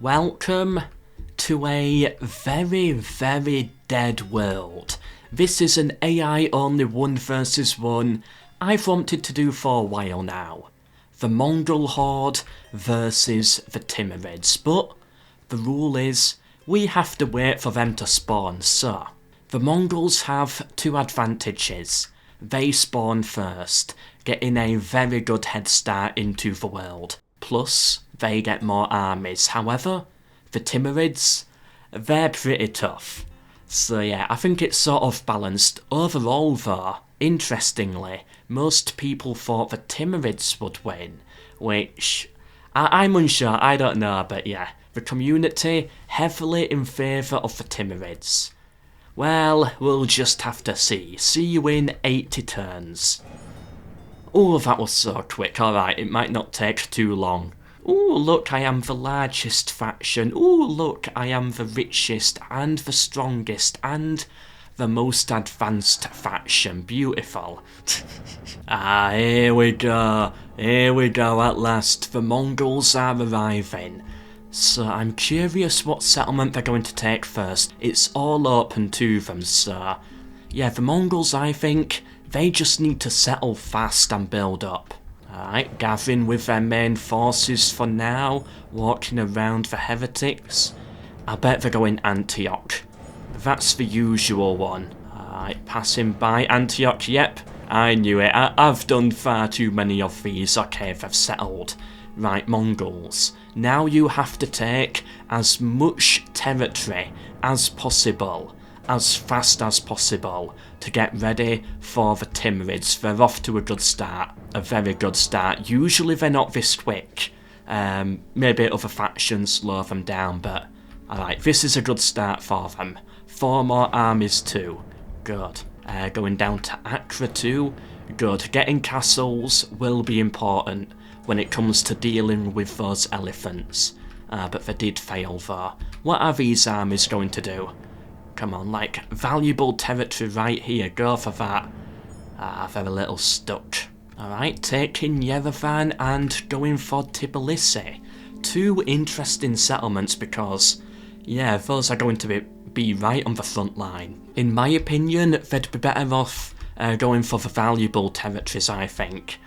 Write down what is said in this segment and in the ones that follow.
Welcome to a very, very dead world. This is an AI only 1 versus 1 I've wanted to do for a while now. The Mongol Horde versus the Timurids, but the rule is we have to wait for them to spawn, so the Mongols have 2 advantages. They spawn first, getting a very good head start into the world. Plus, they get more armies. However, the Timurids, they're pretty tough. So yeah, I think it's sort of balanced. Overall though, interestingly, most people thought the Timurids would win, which I'm unsure, I don't know, but yeah, the community heavily in favour of the Timurids. Well, we'll just have to see. See you in 80 turns. Oh, that was so quick. Alright, it might not take too long. Oh, look, I am the largest faction. Oh, look, I am the richest and the strongest and the most advanced faction. Beautiful. Here we go. Here we go at last. The Mongols are arriving. So I'm curious what settlement they're going to take first. It's all open to them, so yeah, the Mongols, I think, they just need to settle fast and build up. Alright, gathering with their main forces for now, walking around the heretics. I bet they're going Antioch. That's the usual one. Alright, passing by Antioch, yep, I knew it. I've done far too many of these. Okay, they've settled. Right, Mongols. Now you have to take as much territory as possible, as fast as possible, to get ready for the Timurids. They're off to a good start, a very good start. Usually they're not this quick. Maybe other factions slow them down, but alright, this is a good start for them. 4 more armies too. Good. Going down to Accra too. Good. Getting castles will be important when it comes to dealing with those elephants. But they did fail though. What are these armies going to do? Come on, like, valuable territory right here, go for that. They're a little stuck. Alright, taking Yerevan and going for Tbilisi. 2 interesting settlements because, yeah, those are going to be right on the front line. In my opinion, they'd be better off going for the valuable territories, I think.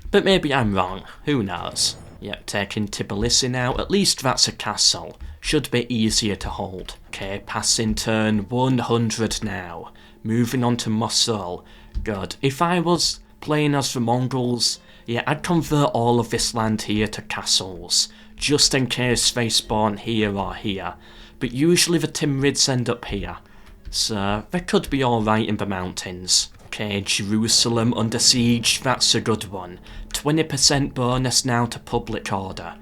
But maybe I'm wrong, who knows. Yep, taking Tbilisi now, at least that's a castle. Should be easier to hold. Okay, passing turn 100 now. Moving on to Mosul. Good. If I was playing as the Mongols, yeah, I'd convert all of this land here to castles, just in case they spawn here or here. But usually the Timurids end up here, so they could be alright in the mountains. Okay, Jerusalem under siege, that's a good one. 20% bonus now to public order.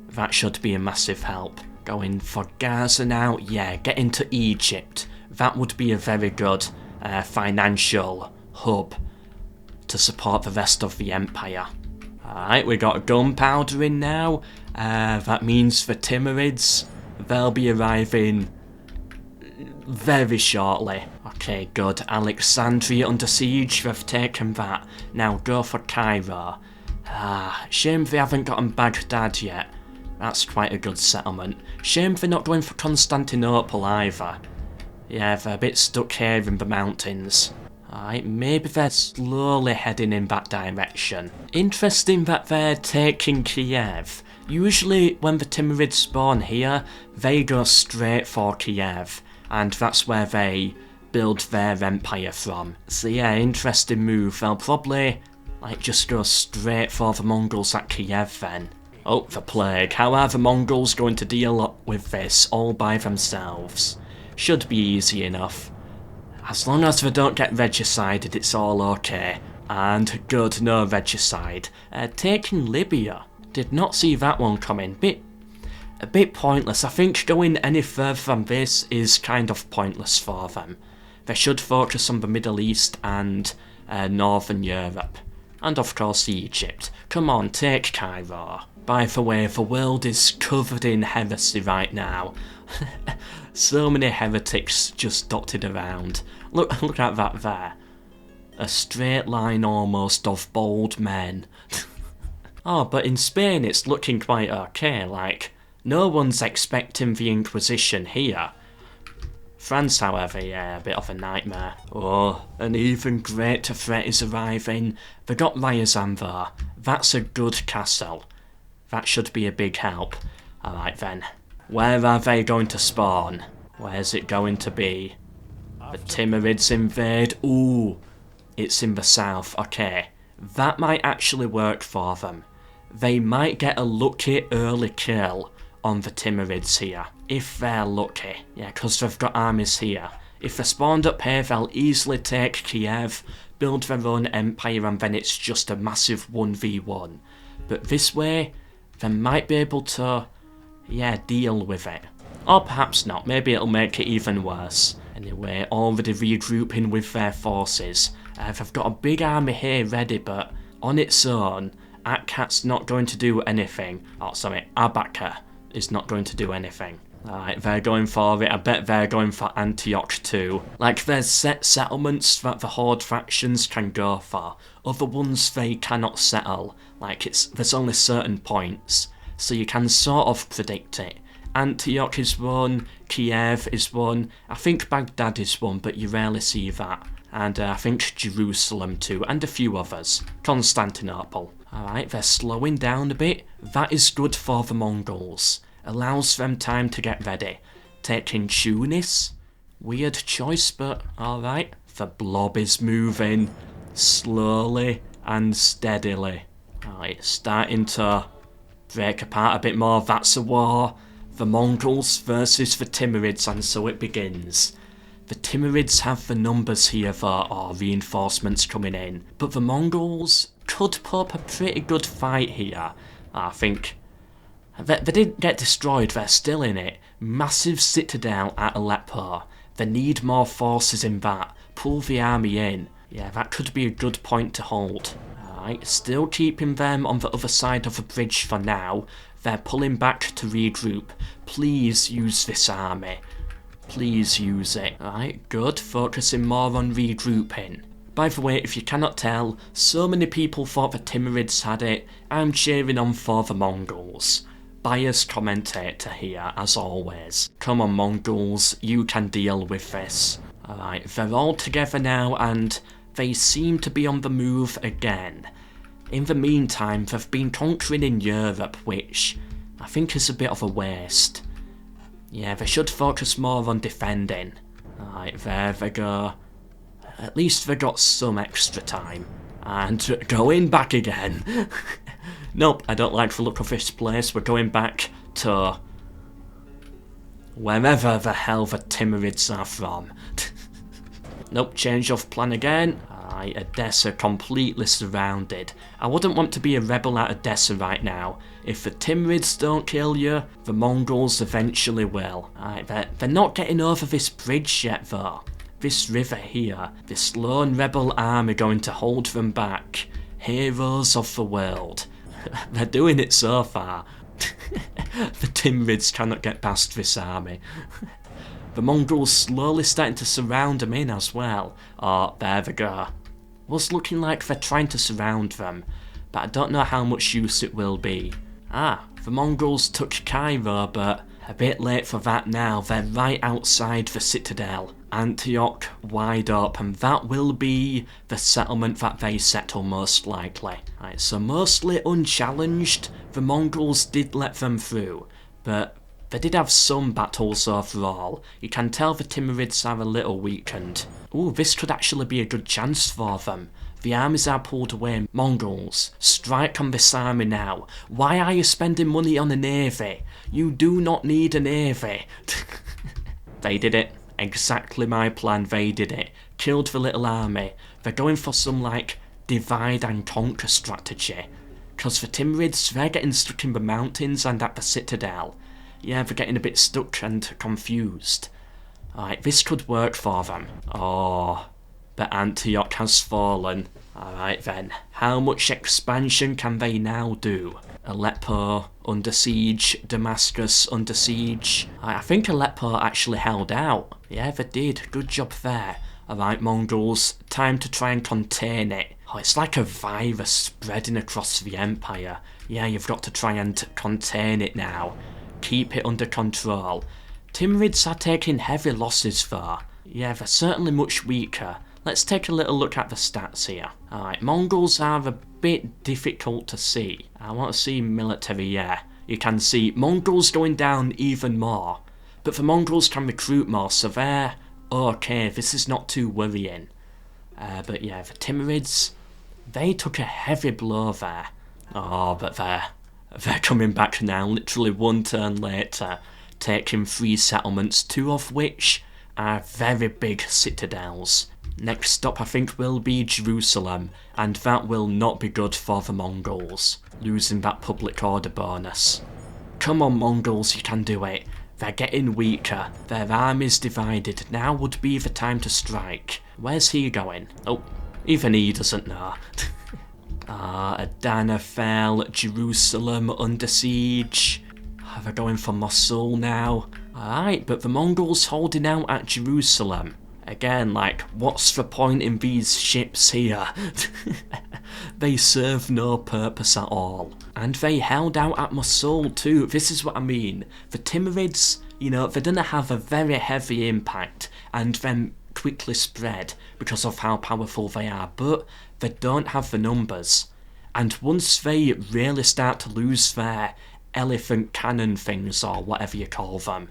That should be a massive help. Going for Gaza now, yeah, get into Egypt. That would be a very good financial hub to support the rest of the empire. Alright, we got gunpowder in now. That means the Timurids, they'll be arriving very shortly. Okay, good. Alexandria under siege, they've taken that. Now go for Cairo. Shame they haven't gotten Baghdad yet. That's quite a good settlement. Shame they're not going for Constantinople either. Yeah, they're a bit stuck here in the mountains. Alright, maybe they're slowly heading in that direction. Interesting that they're taking Kiev. Usually when the Timurids spawn here, they go straight for Kiev, and that's where they build their empire from. So yeah, interesting move. They'll probably like just go straight for the Mongols at Kiev then. Oh, the plague. How are the Mongols going to deal with this all by themselves? Should be easy enough. As long as they don't get regicided, it's all okay. And good, no regicide. Taking Libya. Did not see that one coming. A bit pointless. I think going any further than this is kind of pointless for them. They should focus on the Middle East and Northern Europe. And of course Egypt. Come on, take Cairo. By the way, the world is covered in heresy right now. So many heretics just dotted around. Look at that there. A straight line almost of bold men. Oh, but in Spain it's looking quite okay, like, No one's expecting the Inquisition here. France, however, yeah, a bit of a nightmare. Oh, an even greater threat is arriving. They got Ryazan there. That's a good castle. That should be a big help. Alright then. Where are they going to spawn? Where's it going to be? The Timurids invade. Ooh, it's in the south. Okay, that might actually work for them. They might get a lucky early kill on the Timurids here, if they're lucky. Yeah, because they've got armies here. If they're spawned up here, they'll easily take Kiev, build their own empire, and then it's just a massive 1v1. But this way, they might be able to, yeah, deal with it. Or perhaps not, maybe it'll make it even worse. Anyway, already regrouping with their forces. They've got a big army here ready, but on its own, Akkat's not going to do anything. Oh, sorry, Abaka is not going to do anything. Alright, they're going for it. I bet they're going for Antioch too. Like, there's set settlements that the Horde factions can go for. Other ones they cannot settle. Like, there's only certain points. So you can sort of predict it. Antioch is one, Kiev is one, I think Baghdad is one, but you rarely see that. And I think Jerusalem too, and a few others. Constantinople. Alright, they're slowing down a bit. That is good for the Mongols. Allows them time to get ready. Taking Tunis? Weird choice, but alright. The blob is moving. Slowly and steadily. Alright, starting to break apart a bit more. That's a war. The Mongols versus the Timurids, and so it begins. The Timurids have the numbers here for reinforcements coming in, but the Mongols could put up a pretty good fight here. I think they didn't get destroyed, they're still in it. Massive citadel at Aleppo. They need more forces in that. Pull the army in. Yeah, that could be a good point to hold. Alright, still keeping them on the other side of the bridge for now. They're pulling back to regroup. Please use this army. Please use it. Alright, good. Focusing more on regrouping. By the way, if you cannot tell, so many people thought the Timurids had it. I'm cheering on for the Mongols. Biased commentator here, as always. Come on, Mongols, you can deal with this. Alright, they're all together now, and they seem to be on the move again. In the meantime, they've been conquering in Europe, which I think is a bit of a waste. Yeah, they should focus more on defending. Alright, there they go. At least they got some extra time. And going back again. Nope, I don't like the look of this place. We're going back to wherever the hell the Timurids are from. Nope, change of plan again. Alright, Edessa completely surrounded. I wouldn't want to be a rebel at Edessa right now. If the Timurids don't kill you, the Mongols eventually will. Alright, they're not getting over this bridge yet though. This river here. This lone rebel army going to hold them back. Heroes of the world. They're doing it so far. The Timurids cannot get past this army. The Mongols slowly starting to surround them in as well. Oh, there they go. Was looking like they're trying to surround them, but I don't know how much use it will be. Ah, the Mongols took Cairo, but a bit late for that now. They're right outside the citadel. Antioch wide open. That will be the settlement that they settle most likely. Right, so mostly unchallenged. The Mongols did let them through, but they did have some battles overall. You can tell the Timurids are a little weakened. Ooh, this could actually be a good chance for them. The armies are pulled away. Mongols, strike on this army now. Why are you spending money on a navy? You do not need a navy. They did it. Exactly my plan, they did it. Killed the little army. They're going for some, like, divide and conquer strategy. Because the Timurids, they're getting stuck in the mountains and at the citadel. Yeah, they're getting a bit stuck and confused. Alright, this could work for them. Oh, but Antioch has fallen. Alright then, how much expansion can they now do? Aleppo under siege, Damascus under siege. I think Aleppo actually held out. Yeah, they did. Good job there. Alright, Mongols, time to try and contain it. Oh, it's like a virus spreading across the empire. Yeah, you've got to try and contain it now. keep it under control. Timurids are taking heavy losses though. Yeah, they're certainly much weaker. Let's take a little look at the stats here. Alright, Mongols are a bit difficult to see. I want to see military, yeah. You can see Mongols going down even more. But the Mongols can recruit more, so they're okay. This is not too worrying. But yeah, the Timurids, they took a heavy blow there. Oh, but they're coming back now, literally one turn later, taking 3 settlements, 2 of which are very big citadels. Next stop I think will be Jerusalem, and that will not be good for the Mongols, losing that public order bonus. Come on Mongols, you can do it. They're getting weaker, their army's divided, now would be the time to strike. Where's he going? Oh, even he doesn't know. Adana fell, Jerusalem under siege. They're going for Mosul now. Alright, but the Mongols holding out at Jerusalem. Again, like, what's the point in these ships here? They serve no purpose at all. And they held out at Mosul too, this is what I mean. The Timurids, you know, they're gonna have a very heavy impact and then quickly spread because of how powerful they are, but they don't have the numbers. And once they really start to lose their elephant cannon things, or whatever you call them,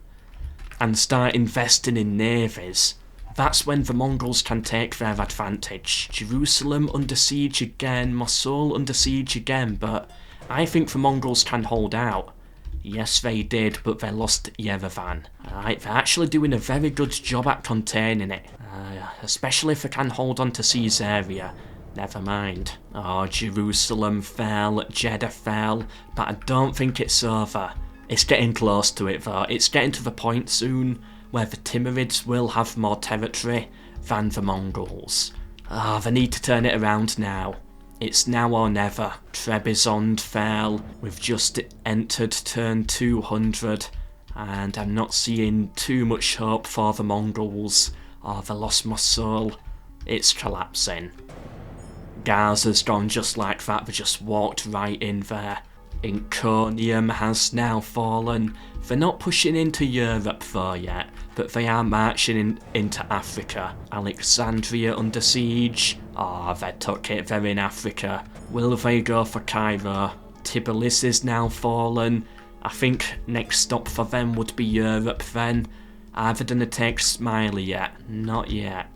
and start investing in navies, that's when the Mongols can take their advantage. Jerusalem under siege again, Mosul under siege again, but I think the Mongols can hold out. Yes, they did, but they lost Yerevan. Alright, they're actually doing a very good job at containing it. Especially if they can hold on to Caesarea. Never mind. Oh, Jerusalem fell, Jeddah fell, but I don't think it's over. It's getting close to it though. It's getting to the point soon where the Timurids will have more territory than the Mongols. They need to turn it around now. It's now or never. Trebizond fell. We've just entered turn 200, and I'm not seeing too much hope for the Mongols. They lost Mosul. It's collapsing. Gaza's gone just like that. They just walked right in there. Iconium has now fallen. They're not pushing into Europe though yet, but they are marching into Africa. Alexandria under siege. They took it, they're in Africa. Will they go for Cairo? Tbilisis now fallen. I think next stop for them would be Europe then. Are they gonna take Smiley yet? Not yet.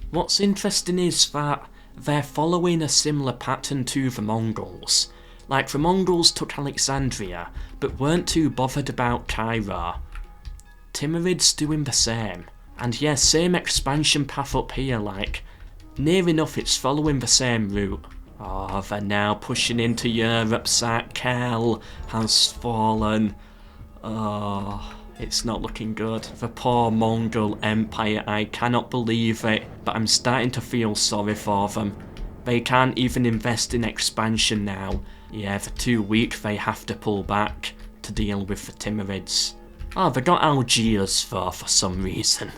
What's interesting is that they're following a similar pattern to the Mongols. Like, the Mongols took Alexandria, but weren't too bothered about Cairo. Timurids doing the same. And yeah, same expansion path up here, like, near enough it's following the same route. They're now pushing into Europe. Sakkel has fallen. It's not looking good. The poor Mongol Empire, I cannot believe it, but I'm starting to feel sorry for them. They can't even invest in expansion now. Yeah, they're too weak, they have to pull back to deal with the Timurids. They got Algiers though, for some reason.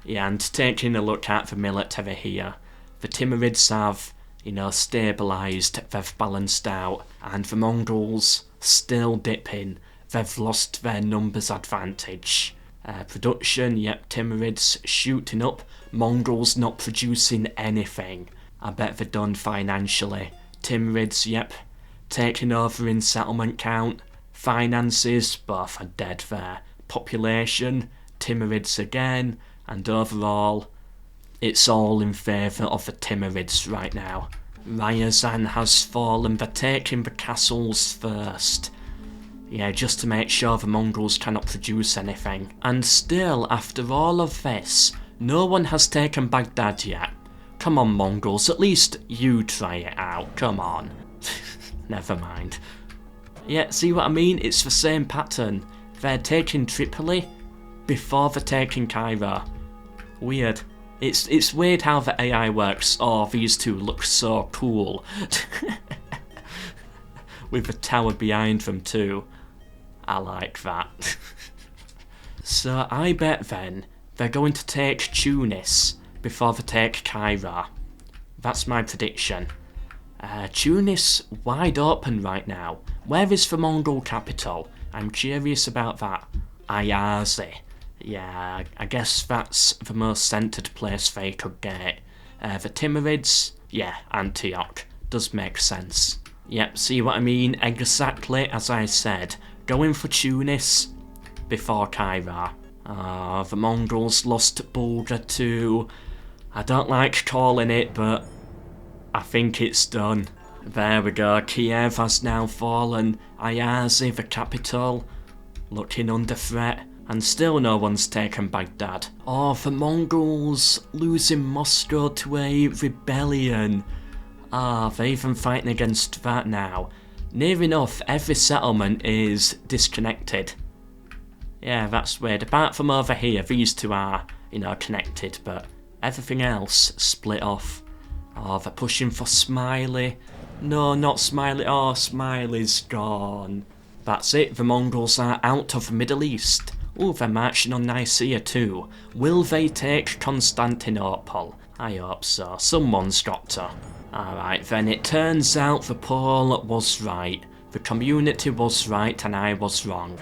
Yeah, and taking a look at the military here, the Timurids have, you know, stabilised, they've balanced out, and the Mongols still dipping. They've lost their numbers advantage. Production, yep, Timurids shooting up, Mongols not producing anything. I bet they're done financially. Timurids, yep, taking over in settlement count. Finances, both are dead there. Population, Timurids again, and overall, it's all in favour of the Timurids right now. Ryazan has fallen, they're taking the castles first. Yeah, just to make sure the Mongols cannot produce anything. And still, after all of this, no one has taken Baghdad yet. Come on Mongols, at least you try it out, come on. Never mind. Yeah, see what I mean? It's the same pattern. They're taking Tripoli before they're taking Cairo. Weird. It's weird how the AI works. These two look so cool. With the tower behind them too. I like that. So I bet then they're going to take Tunis before they take Cairo. That's my prediction. Tunis wide open right now. Where is the Mongol capital? I'm curious about that Ayazi. Yeah, I guess that's the most centred place they could get. The Timurids, yeah, Antioch. Does make sense. Yep, see what I mean? Exactly as I said. Going for Tunis before Cairo. The Mongols lost Bulga too. I don't like calling it, but I think it's done. There we go, Kiev has now fallen. Ayazi, the capital, looking under threat. And still no one's taken Baghdad. Oh, the Mongols losing Moscow to a rebellion. They're even fighting against that now. Near enough, every settlement is disconnected. Yeah, that's weird. Apart from over here, these two are, connected, but everything else split off. Oh, they're pushing for Smiley. No, not Smiley. Oh, Smiley's gone. That's it, the Mongols are out of the Middle East. Oh, they're marching on Nicaea too. Will they take Constantinople? I hope so. Someone's got to. Alright then, it turns out the poll was right. The community was right and I was wrong.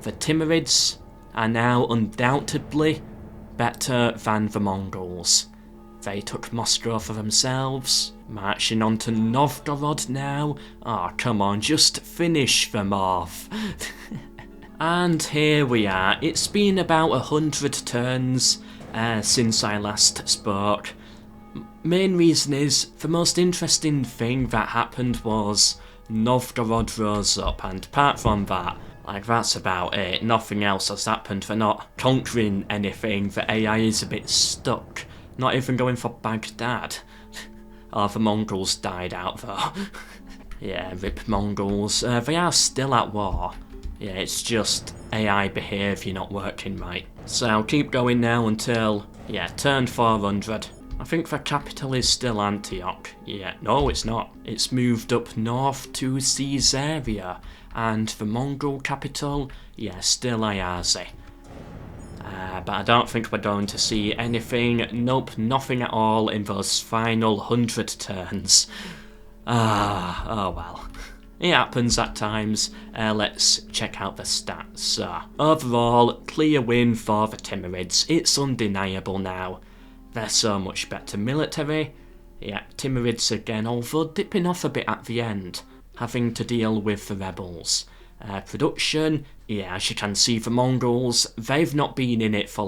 The Timurids are now undoubtedly better than the Mongols. They took Moscow for themselves, marching on to Novgorod now. Oh, come on, just finish them off. And here we are. It's been about 100 turns since I last spoke. Main reason is, the most interesting thing that happened was Novgorod rose up, and apart from that, that's about it. Nothing else has happened. They're not conquering anything. The AI is a bit stuck. Not even going for Baghdad. Oh, the Mongols died out though. Yeah, rip Mongols. They are still at war. Yeah, it's just AI behaviour not working right. So I'll keep going now until, turn 400. I think the capital is still Antioch. Yeah, no it's not. It's moved up north to Caesarea. And the Mongol capital, still Ayazi. But I don't think we're going to see anything. Nope, nothing at all in those final 100 turns. Oh well. It happens at times. Let's check out the stats. Overall, clear win for the Timurids. It's undeniable now. They're so much better military. Yeah, Timurids again, although dipping off a bit at the end, having to deal with the rebels. Production, as you can see, the Mongols, they've not been in it for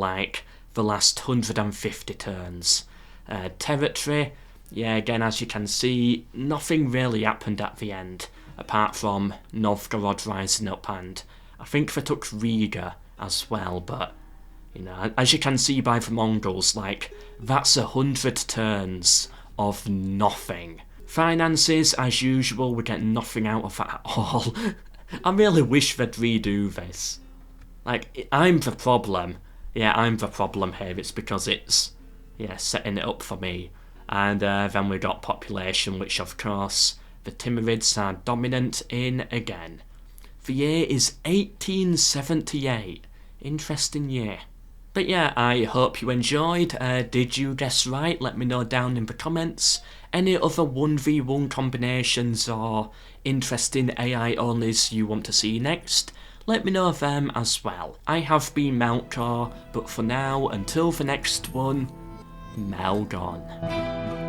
the last 150 turns. Territory, again, as you can see, nothing really happened at the end, apart from Novgorod rising up, and I think they took Riga as well, but, as you can see by the Mongols, that's 100 turns of nothing. Finances, as usual, we get nothing out of that at all. I really wish they'd redo this. I'm the problem. Yeah, I'm the problem here. It's because it's, setting it up for me. And then we got population, which of course the Timurids are dominant in again. The year is 1878. Interesting year. But I hope you enjoyed. Did you guess right? Let me know down in the comments. Any other 1v1 combinations or interesting AI onlys you want to see next? Let me know of them as well. I have been MELKOR, but for now, until the next one, MELKOR.